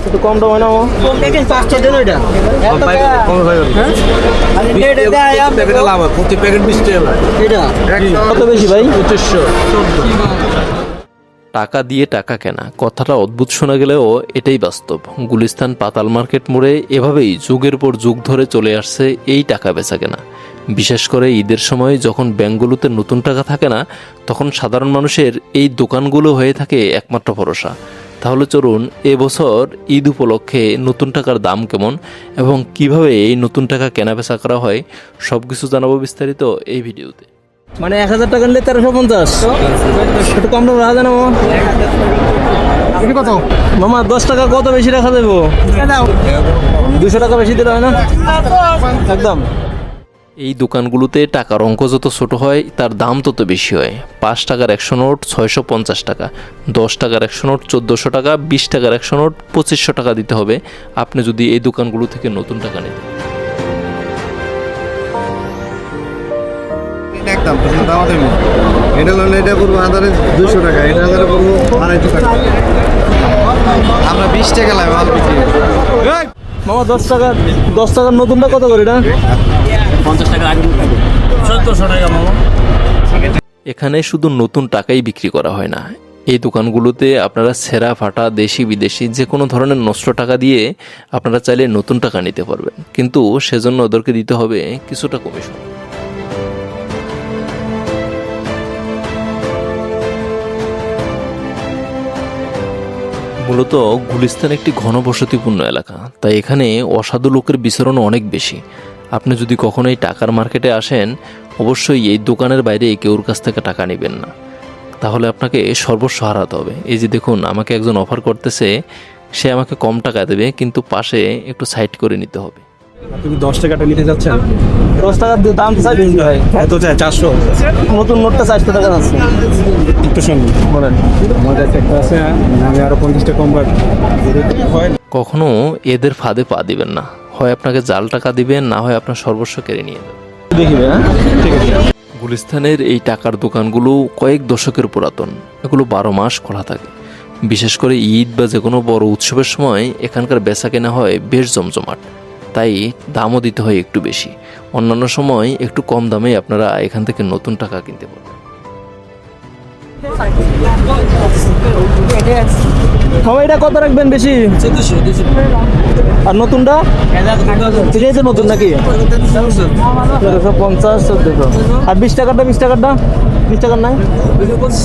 একটু কম দাম হয় না? কত বেশি ভাই? 2500। টাকা দিয়ে টাকা কেনা কথাটা অদ্ভুত শোনা গেলেও এটাই বাস্তব। গুলিস্তান পাতাল মার্কেট মোড়ে এভাবেই যুগের পর যুগ ধরে চলে আসছে এই টাকা বেচা কেনা। বিশেষ করে ঈদের সময় যখন ব্যাংকগুলোতে নতুন টাকা থাকে না, তখন সাধারণ মানুষের এই দোকানগুলো হয়ে থাকে একমাত্র ভরসা। তাহলে চলুন এবছর ঈদ উপলক্ষে নতুন টাকার দাম কেমন এবং কিভাবে এই নতুন টাকা কেনা বেচা করা হয় সব কিছু জানাবো বিস্তারিত এই ভিডিওতে। মানে 1000 টাকা নিলে 1350। একটু কম দাম রাখা যায় না মামা? কত মামা? 10 টাকা কত বেশি রাখা যাবো? 200 টাকা বেশি দিলে হয় না একদম? এই দোকানগুলোতে টাকার অঙ্ক যত ছোট হয় তার দাম তত বেশি হয়। 5 টাকার 100 নোট 650 টাকা, 10 টাকার 100 নোট 1400 টাকা, 20 টাকার 100 নোট 2500 টাকা দিতে হবে আপনি যদি এই দোকানগুলো থেকে নতুন টাকা নিতে। একদম এটা লোন, এটা করবো 200 টাকা, এটা করবো 250 টাকা। আমরা 20 টাকা লাগে মাল বিক্রি। মামা 10 টাকার নতুনটা কত করে এটা? 50 টাকা আগে 1400 টাকা মামা। এখানে শুধু নতুন টাকাই বিক্রি করা হয় না, এই দোকানগুলোতে আপনারা ছেঁড়া ফাটা দেশি বিদেশি যে কোনো ধরনের নষ্ট টাকা দিয়ে আপনারা চাইলে নতুন টাকা নিতে পারবেন, কিন্তু সেজন্য ওদেরকে দিতে হবে কিছুটা কমিশন। মূলত গুলিস্তান একটি ঘনবসতিপূর্ণ এলাকা, তাই এখানে অসাধু লোকের বিচরণ অনেক বেশি। আপনি যদি কখনো এই টাকার মার্কেটে আসেন, অবশ্যই এই দোকানের বাইরে কেউর কাছ থেকে টাকা নেবেন না, তাহলে আপনাকে সর্বস্ব হারাতে হবে। এই যে দেখুন, আমাকে একজন অফার করতেছে, সে আমাকে কম টাকা দেবে, কিন্তু পাশে একটু সাইড করে নিতে হবে। তুমি 10 টাকাটা নিতে যাচ্ছেন? 10 টাকার দাম চাই বেশি ভাই। এত চাই 400। নতুন নোটটা 400 টাকা আছে। একটু শুনুন, বলেন আমাদের একটা আছে, আমি আরো 50 টাকা কম পাবো। কখনো এদের ফাঁদে পা দিবেন না, হয় আপনাকে জাল টাকা দিবেন, না হয় আপনার সর্বস্ব কেড়ে নিয়ে যাবে। দেখিবে হ্যাঁ, ঠিক আছে। গুলিস্তানের এই টাকার দোকানগুলো কয়েক দশকের পুরাতন, এগুলো 12 মাস খোলা থাকে। বিশেষ করে ঈদ বা যে কোনো বড় উৎসবের সময় এখানকার বেচা কেনা হয় বেশ জমজমাট, তাই দামও দিতে হয় একটু বেশি। অন্যান্য সময় একটু কম দামে আপনারা এখান থেকে নতুন টাকা কিনতে পারবেন। সবাই এটা কত রাখবেন বেশি? 1400। আর নতুনটা? এই যে নতুন নাকি? 1350, 1400। আর 20 টাকারটা? 20 টাকার নাই? 250।